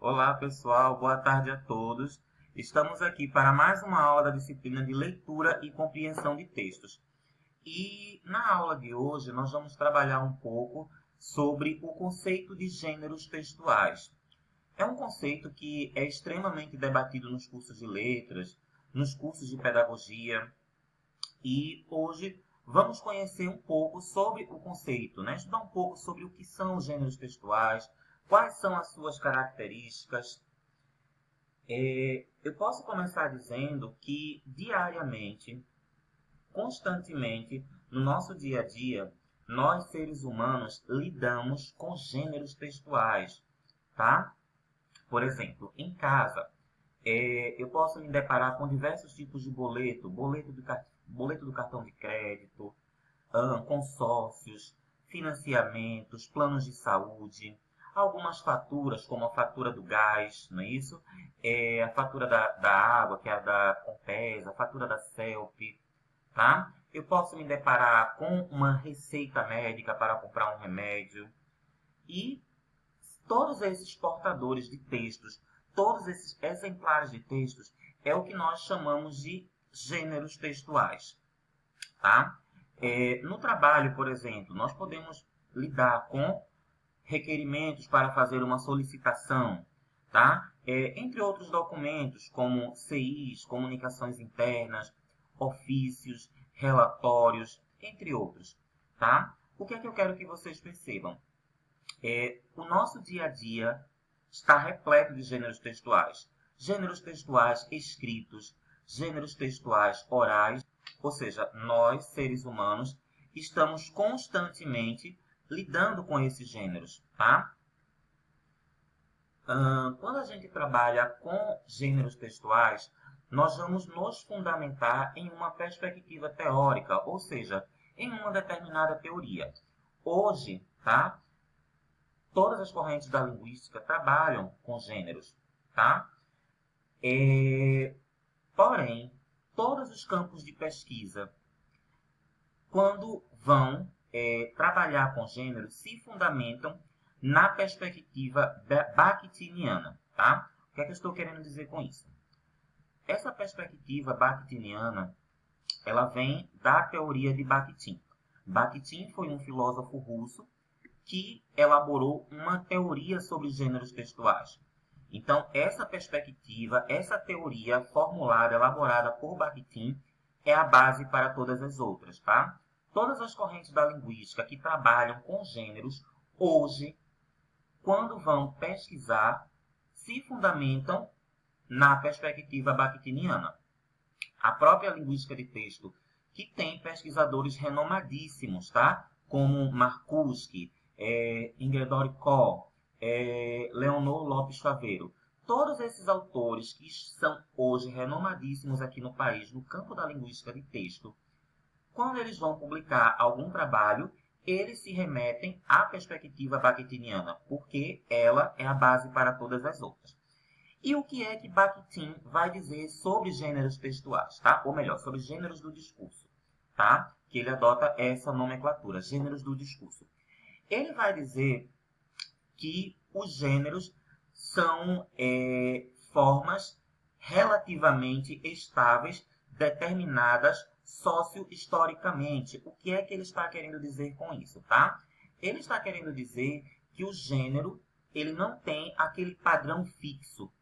Olá, pessoal, boa tarde a todos. Estamos aqui para mais uma aula da disciplina de leitura e compreensão de textos. E na aula de hoje nós vamos trabalhar um pouco sobre o conceito de gêneros textuais. É um conceito que é extremamente debatido nos cursos de letras, nos cursos de pedagogia, e hoje vamos conhecer um pouco sobre o conceito, né? Estudar um pouco sobre o que são os gêneros textuais, quais são as suas características. Eu posso começar dizendo que diariamente, constantemente, no nosso dia a dia, nós seres humanos lidamos com gêneros textuais, tá? Por exemplo, em casa, eu posso me deparar com diversos tipos de boleto, boleto do cartão de crédito, consórcios, financiamentos, planos de saúde, algumas faturas, como a fatura do gás, não é isso? A fatura da água, que é a da Compesa, a fatura da CELP, tá? Eu posso me deparar com uma receita médica para comprar um remédio. E todos esses portadores de textos, todos esses exemplares de textos, é o que nós chamamos de gêneros textuais, tá? No trabalho, por exemplo, nós podemos lidar com requerimentos para fazer uma solicitação, tá? Entre outros documentos, como CIs, comunicações internas, ofícios, relatórios, entre outros, tá? O que é que eu quero que vocês percebam? O nosso dia a dia está repleto de gêneros textuais escritos, gêneros textuais orais, ou seja, nós, seres humanos, estamos constantemente lidando com esses gêneros, tá? Quando a gente trabalha com gêneros textuais, nós vamos nos fundamentar em uma perspectiva teórica, ou seja, em uma determinada teoria. Hoje, tá? Todas as correntes da linguística trabalham com gêneros, tá? Porém, todos os campos de pesquisa, quando vão trabalhar com gêneros, se fundamentam na perspectiva bakhtiniana, tá? O que é que eu estou querendo dizer com isso? Essa perspectiva bakhtiniana, ela vem da teoria de Bakhtin. Bakhtin foi um filósofo russo que elaborou uma teoria sobre gêneros textuais. Então, essa perspectiva, essa teoria formulada, elaborada por Bakhtin, é a base para todas as outras, tá? Todas as correntes da linguística que trabalham com gêneros, hoje, quando vão pesquisar, se fundamentam na perspectiva bakhtiniana. A própria linguística de texto, que tem pesquisadores renomadíssimos, tá? Como Marcuse, Ingredori Koh, Leonor Lopes Faveiro. Todos esses autores que são hoje renomadíssimos aqui no país, no campo da linguística de texto, quando eles vão publicar algum trabalho, eles se remetem à perspectiva bakhtiniana, porque ela é a base para todas as outras. E o que é que Bakhtin vai dizer sobre gêneros textuais, tá? Ou melhor, sobre gêneros do discurso, tá? Que ele adota essa nomenclatura, gêneros do discurso. Ele vai dizer que os gêneros são formas relativamente estáveis, determinadas socio-historicamente. O que é que ele está querendo dizer com isso, tá? Ele está querendo dizer que o gênero ele não tem aquele padrão fixo,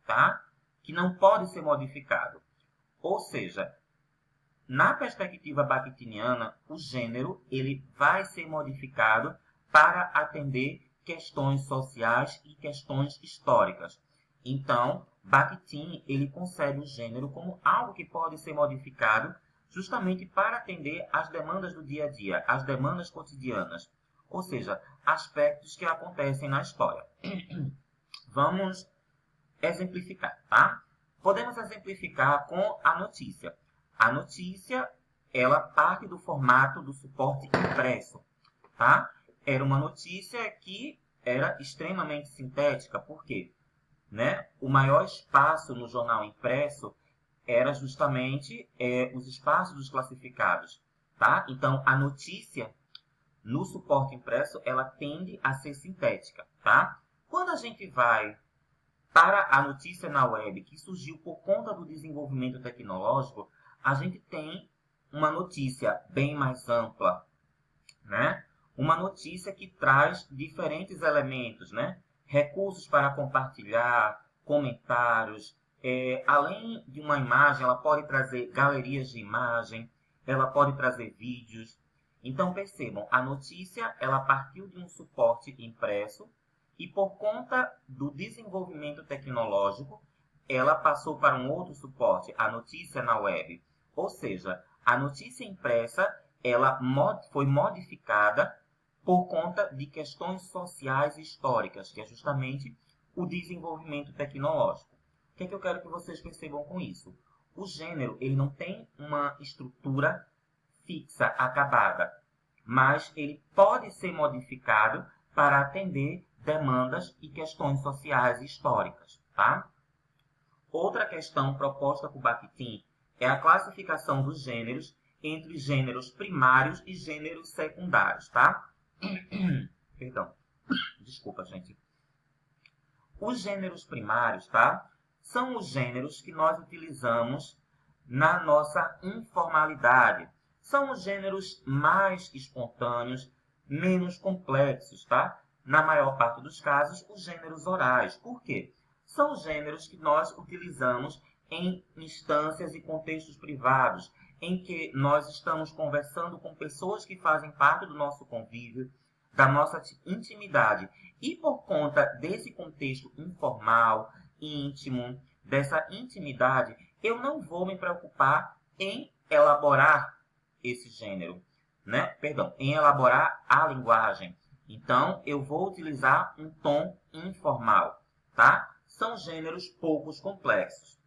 tá? Que não pode ser modificado. Ou seja, na perspectiva bakhtiniana, o gênero ele vai ser modificado para atender questões sociais e questões históricas. Então, Bakhtin ele concebe o gênero como algo que pode ser modificado justamente para atender às demandas do dia a dia, às demandas cotidianas, ou seja, aspectos que acontecem na história. Vamos exemplificar, tá? Podemos exemplificar com a notícia. A notícia, ela parte do formato do suporte impresso, tá? Era uma notícia que era extremamente sintética, por quê? Né? O maior espaço no jornal impresso era justamente os espaços dos classificados, tá? Então, a notícia no suporte impresso, ela tende a ser sintética, tá? Quando a gente vai para a notícia na web, que surgiu por conta do desenvolvimento tecnológico, a gente tem uma notícia bem mais ampla, né? Uma notícia que traz diferentes elementos, né? Recursos para compartilhar, comentários. Além de uma imagem, ela pode trazer galerias de imagem, ela pode trazer vídeos. Então, percebam, a notícia ela partiu de um suporte impresso e, por conta do desenvolvimento tecnológico, ela passou para um outro suporte, a notícia na web. Ou seja, a notícia impressa ela foi modificada por conta de questões sociais e históricas, que é justamente o desenvolvimento tecnológico. O que é que eu quero que vocês percebam com isso? O gênero ele não tem uma estrutura fixa, acabada, mas ele pode ser modificado para atender demandas e questões sociais e históricas, tá? Outra questão proposta por Bakhtin é a classificação dos gêneros entre gêneros primários e gêneros secundários, tá? Perdão. Desculpa, gente. Os gêneros primários, tá? São os gêneros que nós utilizamos na nossa informalidade. São os gêneros mais espontâneos, menos complexos, tá? Na maior parte dos casos, os gêneros orais. Por quê? São os gêneros que nós utilizamos em instâncias e contextos privados, em que nós estamos conversando com pessoas que fazem parte do nosso convívio, da nossa intimidade. E por conta desse contexto informal, íntimo, dessa intimidade, eu não vou me preocupar em elaborar esse gênero, né? Perdão, em elaborar a linguagem. Então, eu vou utilizar um tom informal, tá? São gêneros poucos complexos.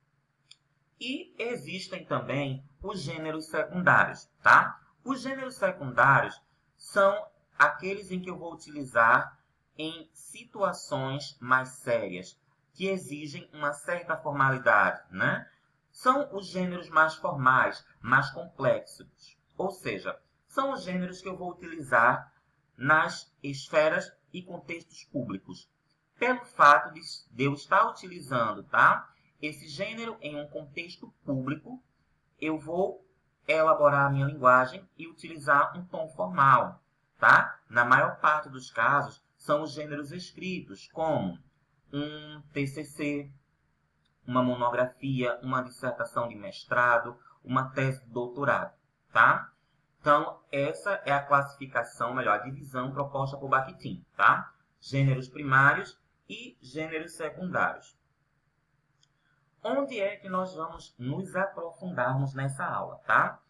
E existem também os gêneros secundários, tá? Os gêneros secundários são aqueles em que eu vou utilizar em situações mais sérias, que exigem uma certa formalidade, né? São os gêneros mais formais, mais complexos. Ou seja, são os gêneros que eu vou utilizar nas esferas e contextos públicos. Pelo fato de eu estar utilizando, tá? Esse gênero em um contexto público, eu vou elaborar a minha linguagem e utilizar um tom formal, tá? Na maior parte dos casos, são os gêneros escritos, como um TCC, uma monografia, uma dissertação de mestrado, uma tese de doutorado, tá? Então, essa é a classificação, melhor, a divisão proposta por Bakhtin, tá? Gêneros primários e gêneros secundários. Onde é que nós vamos nos aprofundarmos nessa aula, tá?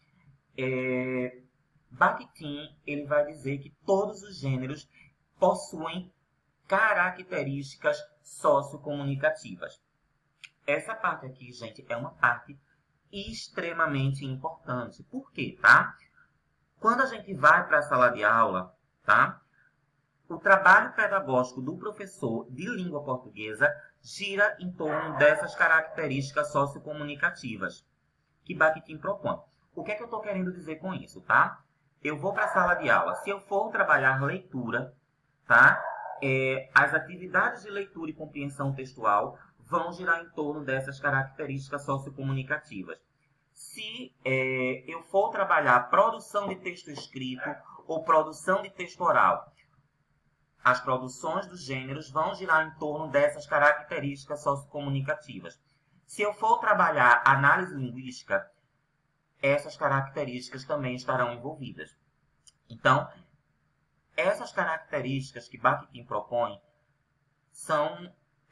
Bakhtin, ele vai dizer que todos os gêneros possuem características sociocomunicativas. Essa parte aqui, gente, é uma parte extremamente importante. Por quê, tá? Quando a gente vai para a sala de aula, tá? O trabalho pedagógico do professor de língua portuguesa gira em torno dessas características sociocomunicativas que Bakhtin propõe. O que é que eu estou querendo dizer com isso, tá? Eu vou para a sala de aula. Se eu for trabalhar leitura, tá? As atividades de leitura e compreensão textual vão girar em torno dessas características sociocomunicativas. Se eu for trabalhar produção de texto escrito ou produção de texto oral, as produções dos gêneros vão girar em torno dessas características sociocomunicativas. Se eu for trabalhar análise linguística, essas características também estarão envolvidas. Então, essas características que Bakhtin propõe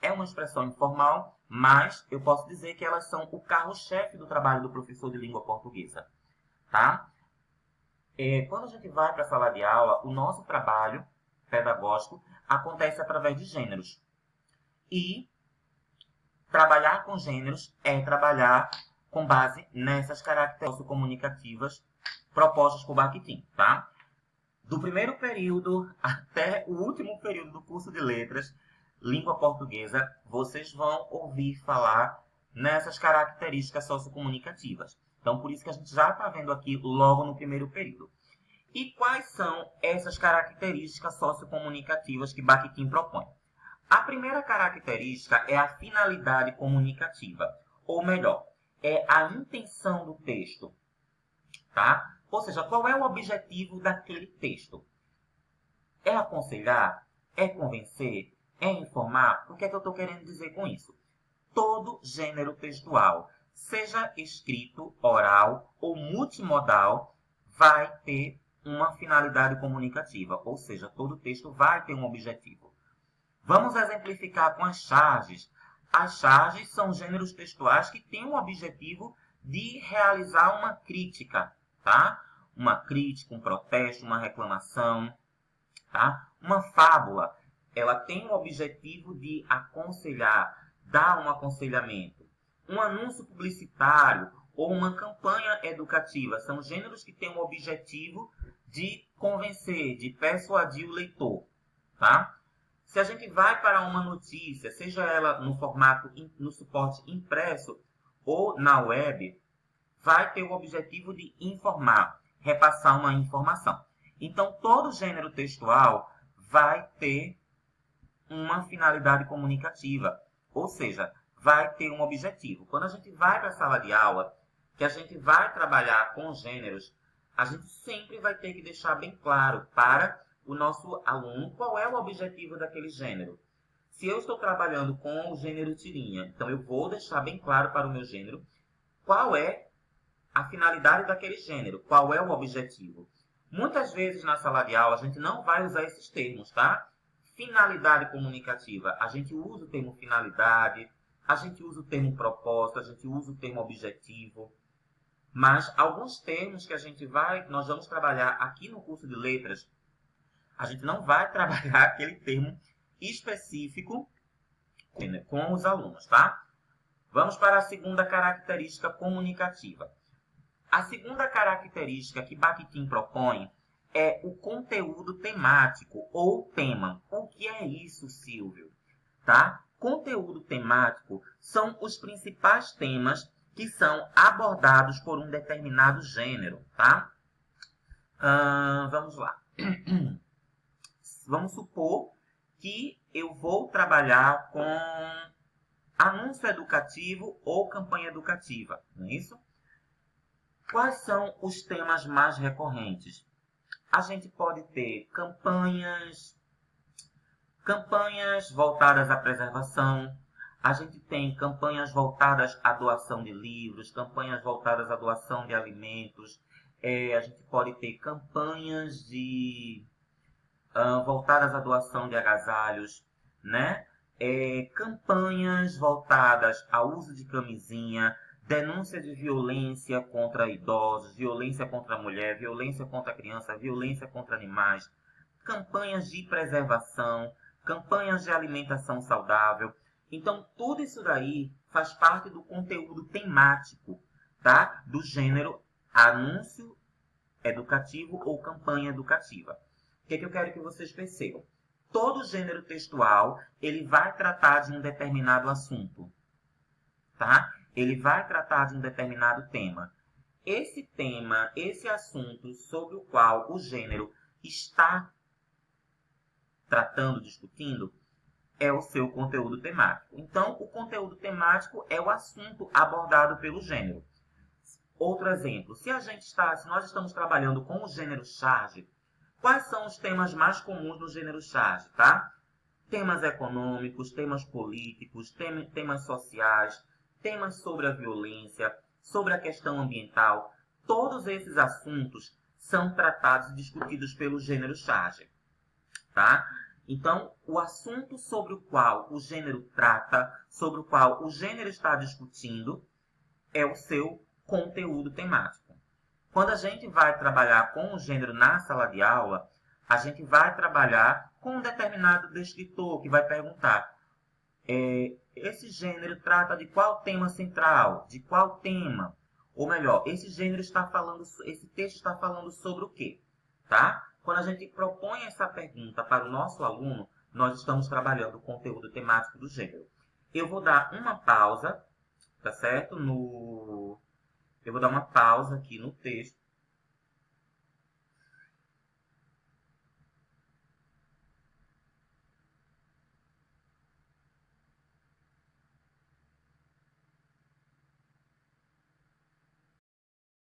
é uma expressão informal, mas eu posso dizer que elas são o carro-chefe do trabalho do professor de língua portuguesa, tá? Quando a gente vai para a sala de aula, o nosso trabalho pedagógico acontece através de gêneros. E trabalhar com gêneros é trabalhar com base nessas características comunicativas propostas por Bakhtin, tá? Do primeiro período até o último período do curso de letras, língua portuguesa, vocês vão ouvir falar nessas características sociocomunicativas. Então, por isso que a gente já está vendo aqui logo no primeiro período. E quais são essas características sociocomunicativas que Bakhtin propõe? A primeira característica é a finalidade comunicativa, ou melhor, é a intenção do texto, tá? Ou seja, qual é o objetivo daquele texto? É aconselhar? É convencer? É informar? O que é que eu estou querendo dizer com isso? Todo gênero textual, seja escrito, oral ou multimodal, vai ter uma finalidade comunicativa, ou seja, todo texto vai ter um objetivo. Vamos exemplificar com as charges. As charges são gêneros textuais que têm o objetivo de realizar uma crítica, tá? Uma crítica, um protesto, uma reclamação, tá? Uma fábula, ela tem o objetivo de aconselhar, dar um aconselhamento. Um anúncio publicitário ou uma campanha educativa são gêneros que têm o objetivo de convencer, de persuadir o leitor, tá? Se a gente vai para uma notícia, seja ela no formato, no suporte impresso ou na web, vai ter o objetivo de informar, repassar uma informação. Então, todo gênero textual vai ter uma finalidade comunicativa, ou seja, vai ter um objetivo. Quando a gente vai para a sala de aula, que a gente vai trabalhar com gêneros, a gente sempre vai ter que deixar bem claro para o nosso aluno qual é o objetivo daquele gênero. Se eu estou trabalhando com o gênero tirinha, então eu vou deixar bem claro para o meu gênero qual é a finalidade daquele gênero, qual é o objetivo. Muitas vezes na sala de aula a gente não vai usar esses termos, tá? Finalidade comunicativa, a gente usa o termo finalidade, a gente usa o termo propósito, a gente usa o termo objetivo. Mas alguns termos que nós vamos trabalhar aqui no curso de letras, a gente não vai trabalhar aquele termo específico com os alunos, tá? Vamos para a segunda característica comunicativa. A segunda característica que Bakhtin propõe é o conteúdo temático ou tema. O que é isso, Silvio? Tá? Conteúdo temático são os principais temas que são abordados por um determinado gênero, tá? Vamos lá. Vamos supor que eu vou trabalhar com anúncio educativo ou campanha educativa, não é isso? Quais são os temas mais recorrentes? A gente pode ter campanhas voltadas à preservação, a gente tem campanhas voltadas à doação de livros, campanhas voltadas à doação de alimentos, a gente pode ter campanhas voltadas à doação de agasalhos, né? Campanhas voltadas ao uso de camisinha, denúncia de violência contra idosos, violência contra a mulher, violência contra a criança, violência contra animais, campanhas de preservação, campanhas de alimentação saudável. Então, tudo isso daí faz parte do conteúdo temático, tá? Do gênero anúncio educativo ou campanha educativa. O que eu quero que vocês percebam? Todo gênero textual, ele vai tratar de um determinado assunto, tá? Ele vai tratar de um determinado tema. Esse tema, esse assunto sobre o qual o gênero está tratando, discutindo, é o seu conteúdo temático. Então, o conteúdo temático é o assunto abordado pelo gênero. Outro exemplo, se nós estamos trabalhando com o gênero charge, quais são os temas mais comuns no gênero charge, tá? Temas econômicos, temas políticos, temas sociais, temas sobre a violência, sobre a questão ambiental. Todos esses assuntos são tratados e discutidos pelo gênero charge, tá? Então, o assunto sobre o qual o gênero trata, sobre o qual o gênero está discutindo, é o seu conteúdo temático. Quando a gente vai trabalhar com o gênero na sala de aula, a gente vai trabalhar com um determinado descritor que vai perguntar: esse gênero trata de qual tema central? De qual tema? Ou melhor, esse texto está falando sobre o quê? Tá? Quando a gente propõe essa pergunta para o nosso aluno, nós estamos trabalhando o conteúdo temático do gênero. Eu vou dar uma pausa, tá certo? Eu vou dar uma pausa aqui no texto